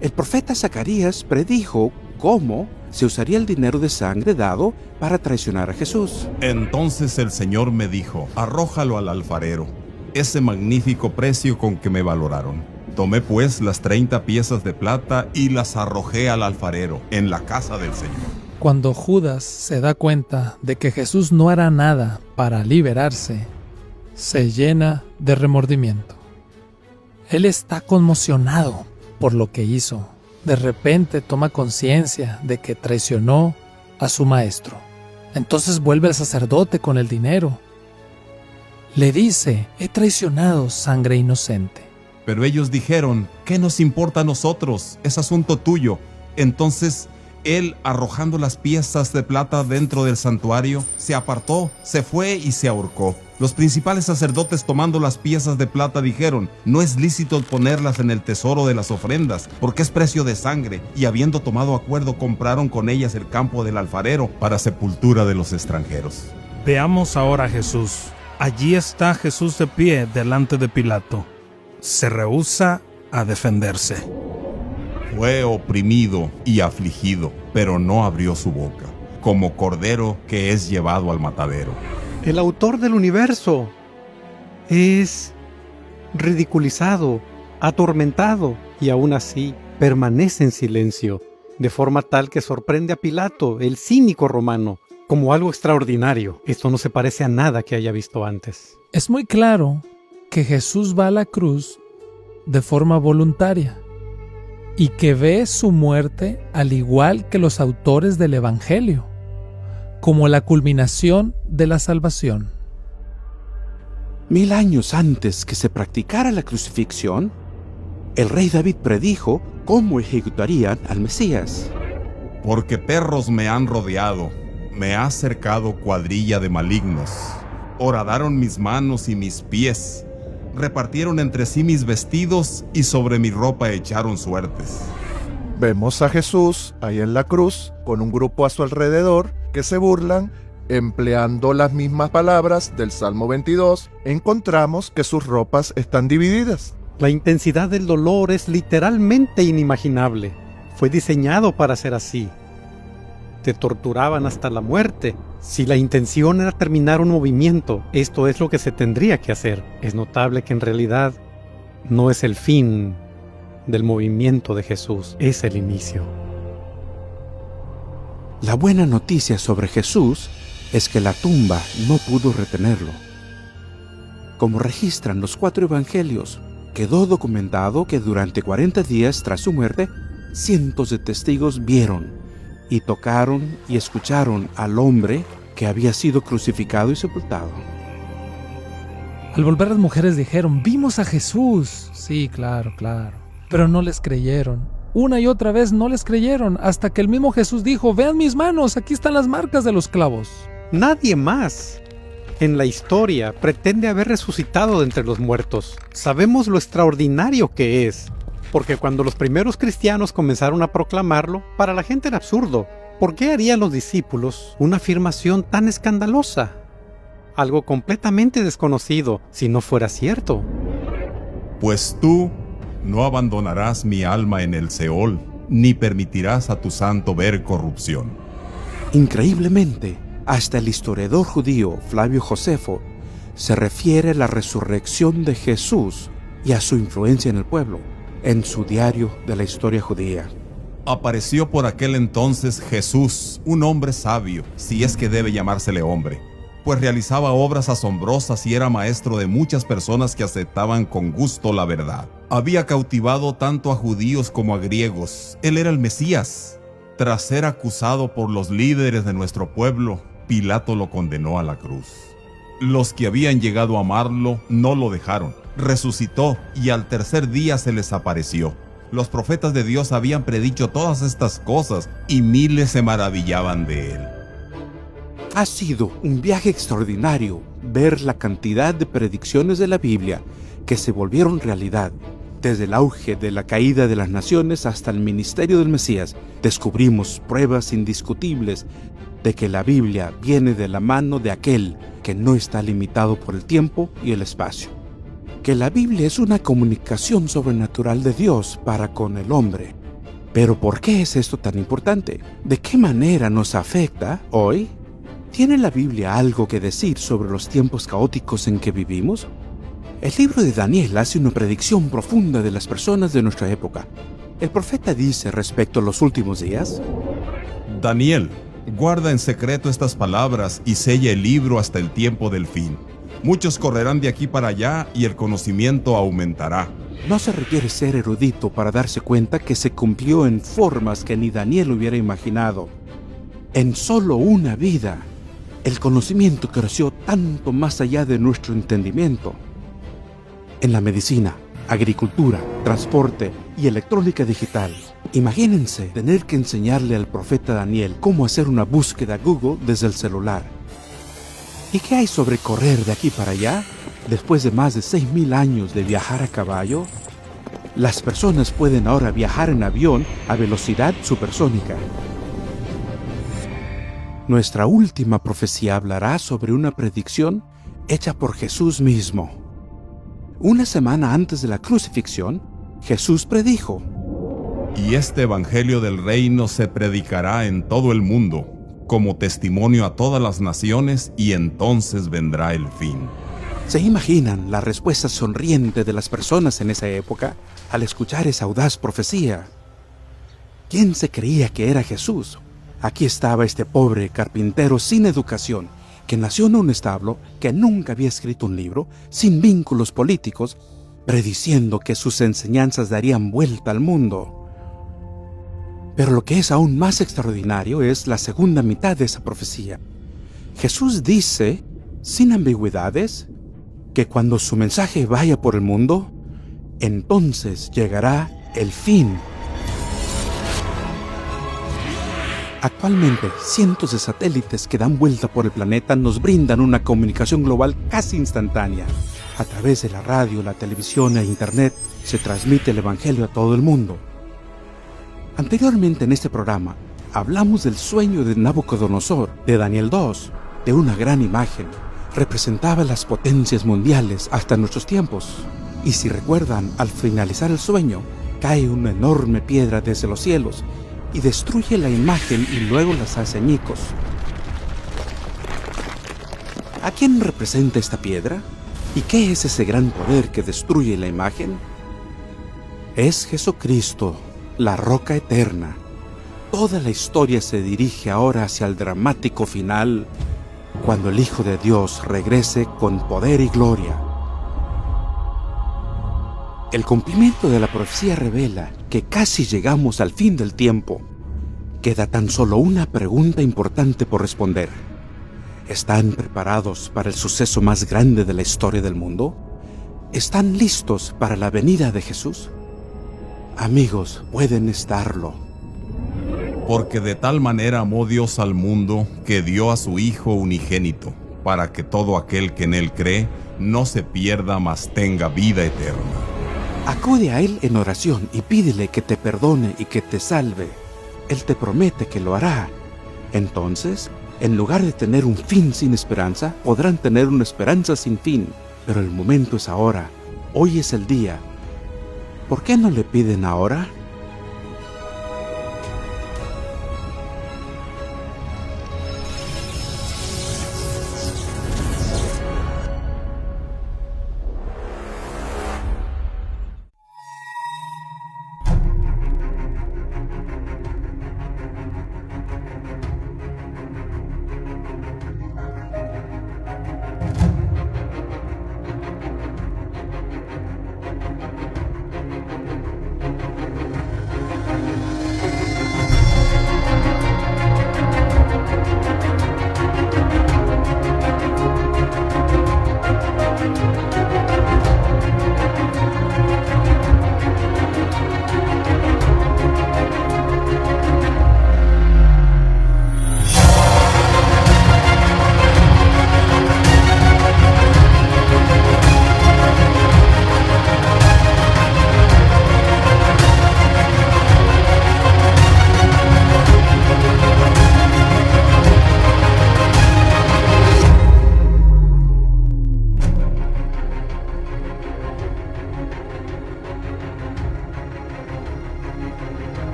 El profeta Zacarías predijo cómo se usaría el dinero de sangre dado para traicionar a Jesús. Entonces el Señor me dijo: arrójalo al alfarero, ese magnífico precio con que me valoraron. Tomé pues las 30 piezas de plata y las arrojé al alfarero en la casa del Señor. Cuando Judas se da cuenta de que Jesús no hará nada para liberarse, se llena de remordimiento. Él está conmocionado por lo que hizo. De repente toma conciencia de que traicionó a su maestro. Entonces vuelve el sacerdote con el dinero. Le dice: he traicionado sangre inocente. Pero ellos dijeron: ¿qué nos importa a nosotros? Es asunto tuyo. Entonces él, arrojando las piezas de plata dentro del santuario, se apartó, se fue y se ahorcó. Los principales sacerdotes, tomando las piezas de plata, dijeron: no es lícito ponerlas en el tesoro de las ofrendas, porque es precio de sangre, y habiendo tomado acuerdo, compraron con ellas el campo del alfarero para sepultura de los extranjeros. Veamos ahora a Jesús. Allí está Jesús de pie delante de Pilato. Se rehúsa a defenderse. Fue oprimido y afligido, pero no abrió su boca, como cordero que es llevado al matadero. El autor del universo es ridiculizado, atormentado, y aún así permanece en silencio, de forma tal que sorprende a Pilato, el cínico romano, como algo extraordinario. Esto no se parece a nada que haya visto antes. Es muy claro que Jesús va a la cruz de forma voluntaria y que ve su muerte al igual que los autores del Evangelio, como la culminación de la salvación. 1000 años antes que se practicara la crucifixión, el rey David predijo cómo ejecutarían al Mesías. Porque perros me han rodeado, me ha cercado cuadrilla de malignos. Horadaron mis manos y mis pies, repartieron entre sí mis vestidos y sobre mi ropa echaron suertes. Vemos a Jesús ahí en la cruz con un grupo a su alrededor que se burlan, empleando las mismas palabras del Salmo 22. Encontramos que sus ropas están divididas. La intensidad del dolor es literalmente inimaginable. Fue diseñado para ser así. Te torturaban hasta la muerte. Si la intención era terminar un movimiento, esto es lo que se tendría que hacer. Es notable que en realidad no es el fin del movimiento de Jesús, es el inicio. La buena noticia sobre Jesús es que la tumba no pudo retenerlo. Como registran los 4 evangelios, quedó documentado que durante 40 días tras su muerte, cientos de testigos vieron y tocaron y escucharon al hombre que había sido crucificado y sepultado. Al volver las mujeres dijeron: vimos a Jesús. Sí, claro. Pero no les creyeron. Una y otra vez no les creyeron, hasta que el mismo Jesús dijo: vean mis manos, aquí están las marcas de los clavos. Nadie más en la historia pretende haber resucitado de entre los muertos. Sabemos lo extraordinario que es, porque cuando los primeros cristianos comenzaron a proclamarlo, para la gente era absurdo. ¿Por qué harían los discípulos una afirmación tan escandalosa? Algo completamente desconocido, si no fuera cierto. Pues tú no abandonarás mi alma en el Seol, ni permitirás a tu santo ver corrupción. Increíblemente, hasta el historiador judío Flavio Josefo se refiere a la resurrección de Jesús y a su influencia en el pueblo, en su diario de la historia judía. Apareció por aquel entonces Jesús, un hombre sabio, si es que debe llamársele hombre, pues realizaba obras asombrosas y era maestro de muchas personas que aceptaban con gusto la verdad. Había cautivado tanto a judíos como a griegos. Él era el Mesías. Tras ser acusado por los líderes de nuestro pueblo, Pilato lo condenó a la cruz. Los que habían llegado a amarlo no lo dejaron. Resucitó y al tercer día se les apareció. Los profetas de Dios habían predicho todas estas cosas y miles se maravillaban de él. Ha sido un viaje extraordinario ver la cantidad de predicciones de la Biblia que se volvieron realidad. Desde el auge de la caída de las naciones hasta el ministerio del Mesías, descubrimos pruebas indiscutibles de que la Biblia viene de la mano de aquel que no está limitado por el tiempo y el espacio. Que la Biblia es una comunicación sobrenatural de Dios para con el hombre. Pero ¿por qué es esto tan importante? ¿De qué manera nos afecta hoy? ¿Tiene la Biblia algo que decir sobre los tiempos caóticos en que vivimos? El libro de Daniel hace una predicción profunda de las personas de nuestra época. El profeta dice respecto a los últimos días: Daniel, guarda en secreto estas palabras y sella el libro hasta el tiempo del fin. Muchos correrán de aquí para allá y el conocimiento aumentará. No se requiere ser erudito para darse cuenta que se cumplió en formas que ni Daniel hubiera imaginado. En solo una vida, el conocimiento creció tanto más allá de nuestro entendimiento. En la medicina, agricultura, transporte y electrónica digital. Imagínense tener que enseñarle al profeta Daniel cómo hacer una búsqueda Google desde el celular. ¿Y qué hay sobre correr de aquí para allá? Después de más de 6.000 años de viajar a caballo, las personas pueden ahora viajar en avión a velocidad supersónica. Nuestra última profecía hablará sobre una predicción hecha por Jesús mismo. Una semana antes de la crucifixión, Jesús predijo: Y este evangelio del reino se predicará en todo el mundo, como testimonio a todas las naciones, y entonces vendrá el fin. ¿Se imaginan la respuesta sonriente de las personas en esa época al escuchar esa audaz profecía? ¿Quién se creía que era Jesús? Aquí estaba este pobre carpintero sin educación, que nació en un establo, que nunca había escrito un libro, sin vínculos políticos, prediciendo que sus enseñanzas darían vuelta al mundo. Pero lo que es aún más extraordinario es la segunda mitad de esa profecía. Jesús dice, sin ambigüedades, que cuando su mensaje vaya por el mundo, entonces llegará el fin. Actualmente, cientos de satélites que dan vuelta por el planeta nos brindan una comunicación global casi instantánea. A través de la radio, la televisión e internet se transmite el evangelio a todo el mundo. Anteriormente en este programa, hablamos del sueño de Nabucodonosor, de Daniel 2, de una gran imagen. Representaba las potencias mundiales hasta nuestros tiempos. Y si recuerdan, al finalizar el sueño, cae una enorme piedra desde los cielos y destruye la imagen y luego las hace añicos. ¿A quién representa esta piedra? ¿Y qué es ese gran poder que destruye la imagen? Es Jesucristo, la roca eterna. Toda la historia se dirige ahora hacia el dramático final, cuando el Hijo de Dios regrese con poder y gloria. El cumplimiento de la profecía revela que casi llegamos al fin del tiempo. Queda tan solo una pregunta importante por responder. ¿Están preparados para el suceso más grande de la historia del mundo? ¿Están listos para la venida de Jesús? Amigos, pueden estarlo. Porque de tal manera amó Dios al mundo, que dio a su Hijo unigénito, para que todo aquel que en él cree no se pierda, mas tenga vida eterna. Acude a Él en oración y pídele que te perdone y que te salve. Él te promete que lo hará. Entonces, en lugar de tener un fin sin esperanza, podrán tener una esperanza sin fin. Pero el momento es ahora. Hoy es el día. ¿Por qué no le piden ahora?